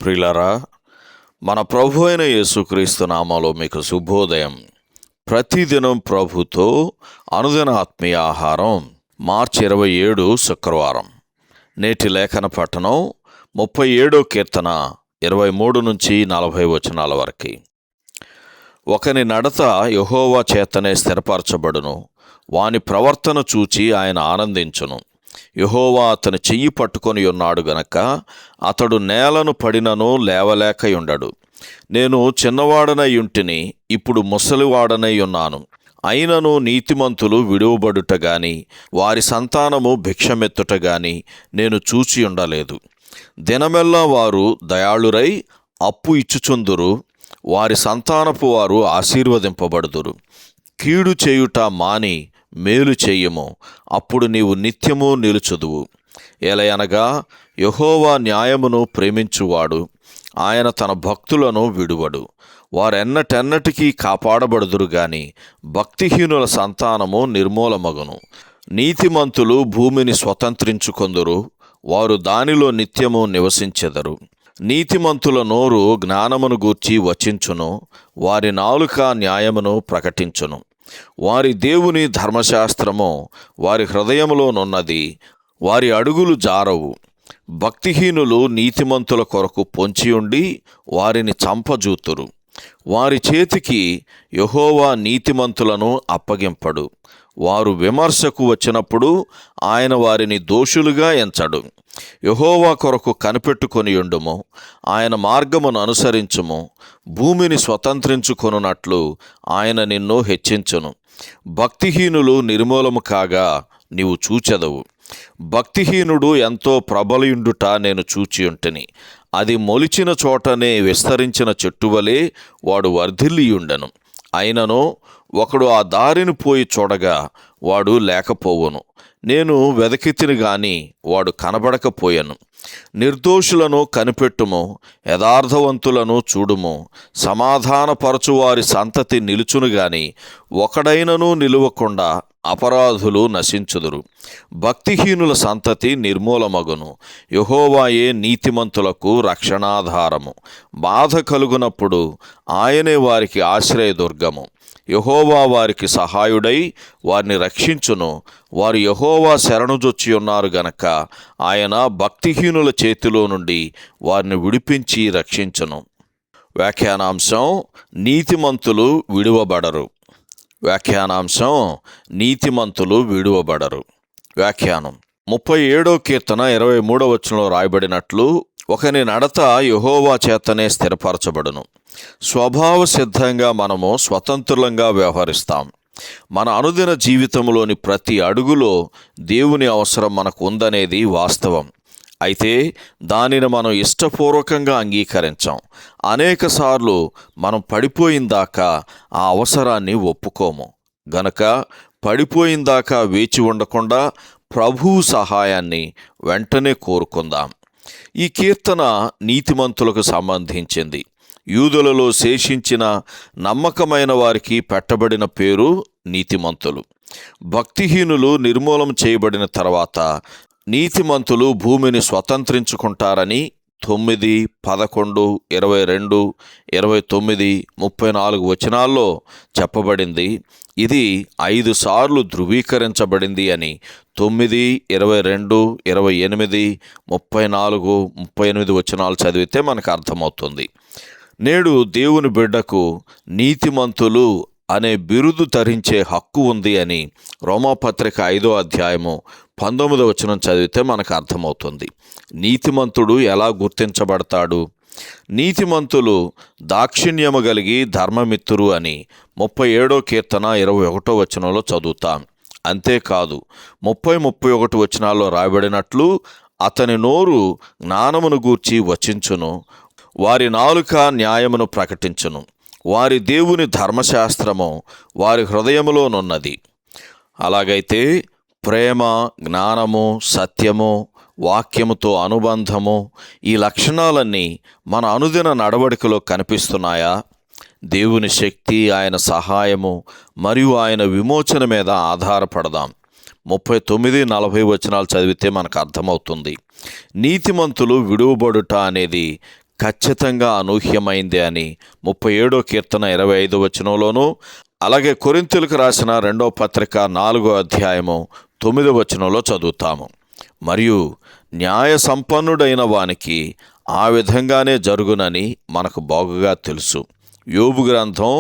ప్రియులారా, మన ప్రభు అయిన యేసుక్రీస్తు నామములో మీకు శుభోదయం. ప్రతిదినం ప్రభుతో అనుదిన ఆత్మీయ ఆహారం. మార్చి 27 శుక్రవారం. నేటి లేఖన పఠనం 37 కీర్తన 23 నుంచి 40 వచనాల వరకు. ఒకని నడత యెహోవా చేతనే స్థిరపరచబడును, వాని ప్రవర్తన చూచి ఆయన ఆనందించును. యెహోవా అతని చెయ్యి పట్టుకొని ఉన్నాడు గనక అతడు నేలను పడినను లేవలేకయుండడు. నేను చిన్నవాడనై ఉంటిని, ఇప్పుడు ముసలివాడనై ఉన్నాను. అయినను నీతిమంతులు విడువబడుట గాని వారి సంతానము భిక్షమెత్తుట గాని నేను చూచి ఉండలేదు. దినమెల్లా వారు దయాళురై అప్పు ఇచ్చుచుందురు, వారి సంతానపు వారు ఆశీర్వదింపబడుదురు. కీడు చేయుట మాని మేలు చెయ్యము, అప్పుడు నీవు నిత్యము నిలుచుదువు. ఎలయనగా యెహోవా న్యాయమును ప్రేమించువాడు, ఆయన తన భక్తులను విడువడు. వారెన్నటెన్నటికీ కాపాడబడుదురు గాని భక్తిహీనుల సంతానము నిర్మూలమగును. నీతిమంతులు భూమిని స్వతంత్రించుకొందురు, వారు దానిలో నిత్యము నివసించెదరు. నీతిమంతుల నోరు జ్ఞానమును గూర్చి వచించును, వారి నాలుక న్యాయమును ప్రకటించును. వారి దేవుని ధర్మశాస్త్రము వారి హృదయములోనున్నది, వారి అడుగులు జారవు. భక్తిహీనులు నీతిమంతుల కొరకు పొంచియుండి వారిని చంపజూతురు. వారి చేతికి యెహోవా నీతిమంతులను అప్పగింపడు. వారు విమర్శకు వచ్చినప్పుడు ఆయన వారిని దోషులుగా ఎంచడు. యెహోవా కొరకు కనిపెట్టుకొనియుండుము, ఆయన మార్గమును అనుసరించుము. భూమిని స్వతంత్రించుకొనున్నట్లు ఆయన నిన్ను హెచ్చించును. భక్తిహీనులు నిర్మూలము కాగా నీవు చూచెదవు. భక్తిహీనుడు ఎంతో ప్రబలియుండుట నేను చూచియుంటిని. అది మొలిచిన చోటనే విస్తరించిన చెట్టువలే వాడు వర్ధిల్లియుండెను. అయినను ఒకడు ఆ దారిని పోయి చూడగా వాడు లేకపోవును. నేను వెదకితిని గాని వాడు కనబడకపోయెను. నిర్దోషులను కనిపెట్టుము, యథార్థవంతులను చూడుము. సమాధానపరచువారి సంతతి నిలుచును గాని ఒకడైనను నిలువకుండా అపరాధులు నశించుదురు. భక్తిహీనుల సంతతి నిర్మూలమగును. యెహోవాయే నీతిమంతులకు రక్షణాధారము. బాధ కలుగునప్పుడు ఆయనే వారికి ఆశ్రయదుర్గము. యెహోవా వారికి సహాయుడై వారిని రక్షించును. వారు యెహోవా శరణుజొచ్చి ఉన్నారు గనక ఆయన భక్తిహీనుల చేతిలో నుండి వారిని విడిపించి రక్షించును. వ్యాఖ్యానాంశం: నీతిమంతులు విడువబడరు. వ్యాఖ్యానాంశం: నీతిమంతులు విడువబడరు. వ్యాఖ్యానం: 37 కీర్తన 23 వచనంలో రాయబడినట్లు, ఒకని నడత యెహోవా చేతనే స్థిరపరచబడును. స్వభావ సిద్ధంగా మనము స్వతంత్రులంగా వ్యవహరిస్తాం. మన అనుదిన జీవితంలోని ప్రతి అడుగులో దేవుని అవసరం మనకు ఉందనేది వాస్తవం. అయితే దానిని మనం ఇష్టపూర్వకంగా అంగీకరించాం. అనేకసార్లు మనం పడిపోయిందాకా ఆ అవసరాన్ని ఒప్పుకోము. గనక పడిపోయిందాకా వేచి ఉండకుండా ప్రభువు సహాయాన్ని వెంటనే కోరుకుందాం. ఈ కీర్తన నీతిమంతులకు సంబంధించింది. యూదులలో శేషించిన నమ్మకమైన వారికి పెట్టబడిన పేరు నీతిమంతులు. భక్తిహీనులు నిర్మూలం చేయబడిన తర్వాత నీతిమంతులు భూమిని స్వతంత్రించుకుంటారని 9, 11, 22, 29, 34 వచనాల్లో చెప్పబడింది. ఇది 5 సార్లు ధృవీకరించబడింది అని 9, 22, 28, 34, 38 వచనాలు చదివితే మనకు అర్థమవుతుంది. నేడు దేవుని బిడ్డకు నీతిమంతులు అనే బిరుదు ధరించే హక్కు ఉంది అని రోమాపత్రిక 5వ అధ్యాయము 19వ వచనం చదివితే మనకు అర్థమవుతుంది. నీతిమంతుడు ఎలా గుర్తించబడతాడు? నీతిమంతులు దాక్షిణ్యము కలిగి ధర్మమిత్తురు అని 37 కీర్తన 21వ వచనంలో చదువుతాం. అంతేకాదు 30, 31 వచనాల్లో రాయబడినట్లు, అతని నోరు జ్ఞానమును గూర్చి వచించును, వారి నాలుక న్యాయమును ప్రకటించును. వారి దేవుని ధర్మశాస్త్రము వారి హృదయములోనున్నది. అలాగైతే ప్రేమ, జ్ఞానము, సత్యము, వాక్యముతో అనుబంధము, ఈ లక్షణాలన్నీ మన అనుదిన నడవడికలో కనిపిస్తున్నాయా? దేవుని శక్తి, ఆయన సహాయము మరియు ఆయన విమోచన మీద ఆధారపడదాం. 39, 40 వచనాలు చదివితే మనకు అర్థమవుతుంది. నీతిమంతులు విడువబడుట అనేది ఖచ్చితంగా అనూహ్యమైంది అని 37 కీర్తన 25 వచనంలోనూ, అలాగే కొరింథీయులకు రాసిన 2వ పత్రిక 4వ అధ్యాయము 9వ వచనంలో చదువుతాము. మరియు న్యాయ సంపన్నుడైన వానికి ఆ విధంగానే జరుగునని మనకు బాగుగా తెలుసు. యోబు గ్రంథం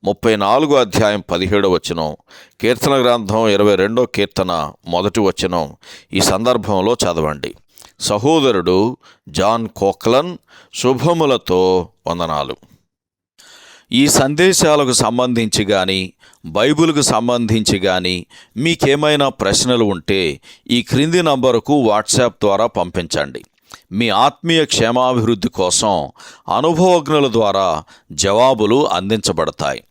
34వ అధ్యాయం 17వ వచనం, కీర్తన గ్రంథం 22వ కీర్తన 1వ వచనం ఈ సందర్భంలో చదవండి. సహోదరుడు జాన్ కోక్లన్ శుభములతో వందనాలు. ఈ సందేశాలకు సంబంధించి కానీ, బైబిల్కు సంబంధించి కానీ మీకేమైనా ప్రశ్నలు ఉంటే ఈ క్రింది నంబరుకు వాట్సాప్ ద్వారా పంపించండి. మీ ఆత్మీయ క్షేమాభివృద్ధి కోసం అనుభవజ్ఞుల ద్వారా జవాబులు అందించబడతాయి.